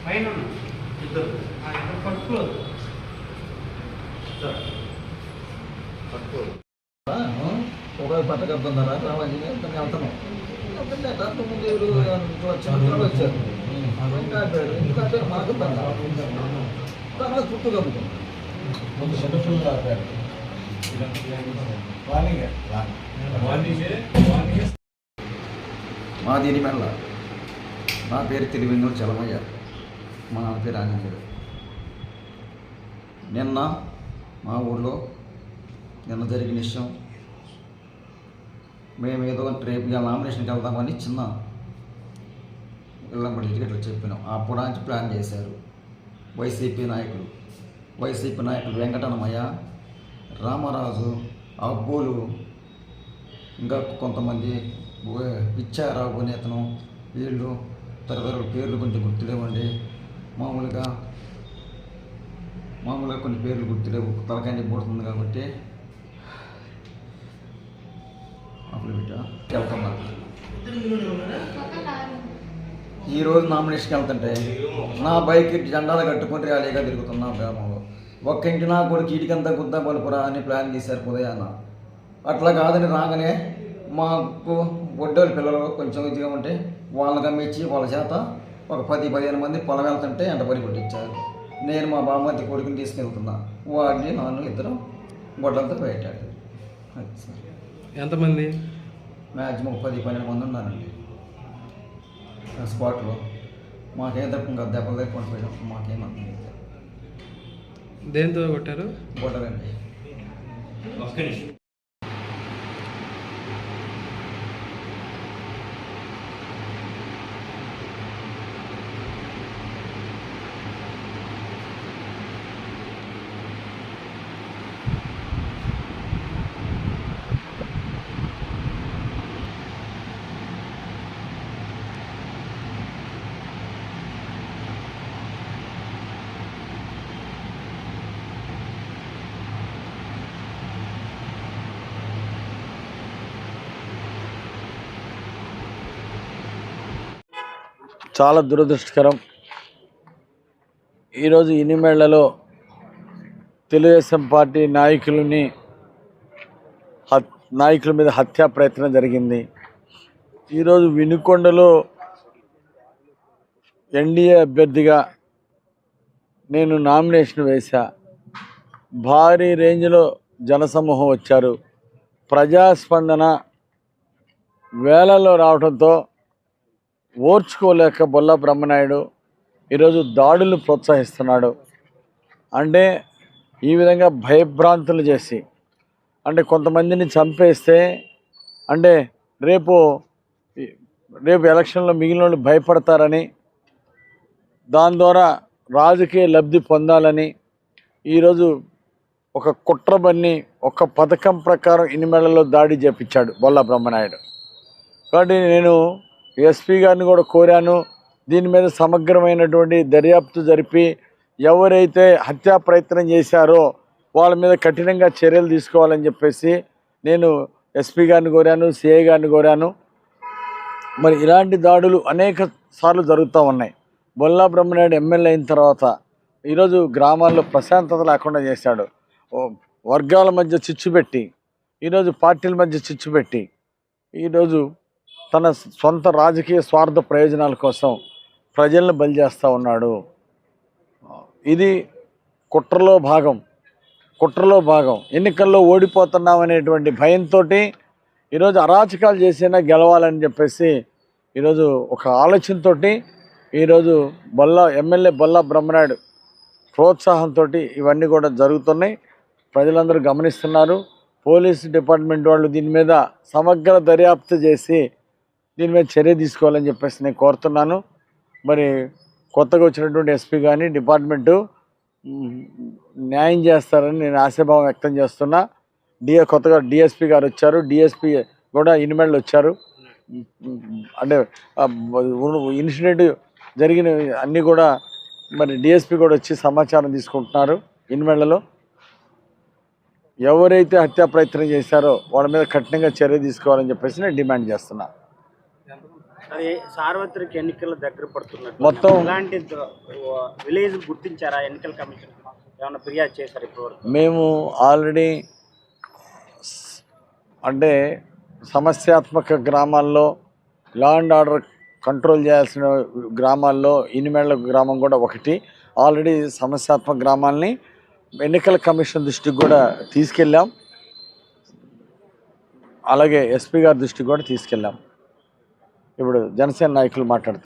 పైన ఇద్దరు పట్టుకోదు ఒక పట్టకడుతున్నారా రావాలి వెళ్తున్నాం వచ్చారు ఎందుకంటే మాకు తర్వాత పుట్టు కప్పుతున్నాం మా దీని మెల్ల నా పేరు తెలివిందరు చలమయ్య, మా నాన్న పేరు ఆంజనేయుడు. నిన్న మా ఊళ్ళో నిన్న జరిగిన విషయం, మేము ఏదో రేపు నామినేషన్కి వెళ్దామని చిన్న ఇళ్ళంబడి ఇట్లా చెప్పినాం. అప్పుడు నుంచి ప్లాన్ చేశారు వైసీపీ నాయకులు వెంకటన్నమయ్య, రామరాజు, అబ్బోలు, ఇంకా కొంతమంది పిచ్చారావు నేతను, వీళ్ళు తరతరాల పేర్లు కొంచెం గుర్తులేవండి. మామూలుగా కొన్ని పేర్లు గుర్తులేవు, తలకాయ పడుతుంది కాబట్టి అప్పుడు వెళ్తున్నా. ఈరోజు నామినేషన్కి వెళ్తుంటే నా బైక్ జెండాలు కట్టుకొని ర్యాలీగా తిరుగుతున్నా గ్రామంలో. ఒక్క ఇంటి నా కొడుకు ఇటుకంతా గుద్దా పలుపురా అని ప్లాన్ చేశారు ఉదయాన్న. అట్లా కాదని రాగానే మాకు ఒడ్డోళ్ళ పిల్లలు కొంచెం ఇదిగా ఉంటే వాళ్ళని గమ్మించి వాళ్ళ చేత ఒక 10-15 మంది పొలం వెళ్తుంటే ఎంట పని కొట్టించారు. నేను మా బామ్మర్ది కొడుకుని తీసుకెళ్తున్నా, వాడిని నాన్న ఇద్దరు గొడ్డలతో పెట్టాడు. ఎంతమంది? మ్యాక్సిమం 10-12 మంది ఉన్నారండి స్పాట్లో. మాకేం తప్ప దెబ్బలు లేకుండా పోయినాం, మాకేం అర్థం లేదు. దేంతో కొట్టారు? గొడ్డలండి. చాలా దురదృష్టకరం. ఈరోజు ఇనిమేళ్లలో తెలుగుదేశం పార్టీ నాయకుల మీద హత్యా ప్రయత్నం జరిగింది. ఈరోజు వినుకొండలో ఎన్డీఏ అభ్యర్థిగా నేను నామినేషన్ వేశా. భారీ రేంజ్లో జనసమూహం వచ్చారు. ప్రజాస్పందన వేలలో రావడంతో ఓర్చుకోలేక బొల్ల బ్రహ్మనాయుడు ఈరోజు దాడులు ప్రోత్సహిస్తున్నాడు. అంటే ఈ విధంగా భయభ్రాంతులు చేసి, అంటే కొంతమందిని చంపేస్తే అంటే రేపు ఎలక్షన్లో మిగిలిన వాళ్ళు భయపడతారని, దాని ద్వారా రాజకీయ లబ్ధి పొందాలని ఈరోజు ఒక కుట్ర బన్ని ఒక పథకం ప్రకారం ఇనిమేళ్లలో దాడి చేపించాడు బొల్ల బ్రహ్మనాయుడు. కాబట్టి నేను ఎస్పీ గారిని కూడా కోరాను, దీని మీద సమగ్రమైనటువంటి దర్యాప్తు జరిపి ఎవరైతే హత్యా ప్రయత్నం చేశారో వాళ్ళ మీద కఠినంగా చర్యలు తీసుకోవాలని చెప్పేసి నేను ఎస్పీ గారిని కోరాను, సిఐ గారిని కోరాను. మరి ఇలాంటి దాడులు అనేక సార్లు జరుగుతూ ఉన్నాయి. బొల్లా బ్రహ్మనాయుడు ఎమ్మెల్యే అయిన తర్వాత ఈరోజు గ్రామాల్లో ప్రశాంతత లేకుండా చేశాడు. వర్గాల మధ్య చిచ్చు పెట్టి, ఈరోజు పార్టీల మధ్య చిచ్చు పెట్టి, ఈరోజు తన సొంత రాజకీయ స్వార్థ ప్రయోజనాల కోసం ప్రజలను బలి చేస్తూ ఉన్నాడు. ఇది కుట్రలో భాగం. ఎన్నికల్లో ఓడిపోతున్నామనేటువంటి భయంతో ఈరోజు అరాచకాలు చేసినా గెలవాలని చెప్పేసి ఈరోజు ఒక ఆలోచనతో ఈరోజు ఎమ్మెల్యే బొల్లా బ్రహ్మనాయుడు ప్రోత్సాహంతో ఇవన్నీ కూడా జరుగుతున్నాయి. ప్రజలందరూ గమనిస్తున్నారు. పోలీస్ డిపార్ట్మెంట్ వాళ్ళు దీని మీద సమగ్ర దర్యాప్తు చేసి దీని మీద చర్య తీసుకోవాలని చెప్పేసి నేను కోరుతున్నాను. మరి కొత్తగా వచ్చినటువంటి ఎస్పీ కానీ డిపార్ట్మెంటు న్యాయం చేస్తారని నేను ఆశాభావం వ్యక్తం చేస్తున్నా. కొత్తగా డిఎస్పీ గారు వచ్చారు, డిఎస్పీ కూడా ఇనిమేళ్ళు వచ్చారు. అంటే ఇన్సిడెంట్ జరిగిన అన్నీ కూడా మరి డిఎస్పీ కూడా వచ్చి సమాచారం తీసుకుంటున్నారు. ఇనిమేళ్లలో ఎవరైతే హత్యా ప్రయత్నం చేశారో వాళ్ళ మీద కఠినంగా చర్య తీసుకోవాలని చెప్పేసి నేను డిమాండ్ చేస్తున్నా. అదే సార్వత్రిక ఎన్నికల దగ్గర పడుతున్నట్టు మొత్తం ఇలాంటి విలేజ్ గుర్తించారా ఎన్నికల కమిషన్ ఏమైనా ఫిర్యాదు చేశారు ఇప్పటివరకు? మేము ఆల్రెడీ అంటే సమస్యాత్మక గ్రామాల్లో లా అండ్ ఆర్డర్ కంట్రోల్ చేయాల్సిన గ్రామాల్లో ఇనిమేళ్ల గ్రామం కూడా ఒకటి. ఆల్రెడీ సమస్యాత్మక గ్రామాలని ఎన్నికల కమిషన్ దృష్టికి కూడా తీసుకెళ్ళాం, అలాగే ఎస్పీ గారి దృష్టికి కూడా తీసుకెళ్ళాం. ఇప్పుడు జనసేన నాయకులు మాట్లాడుతారు.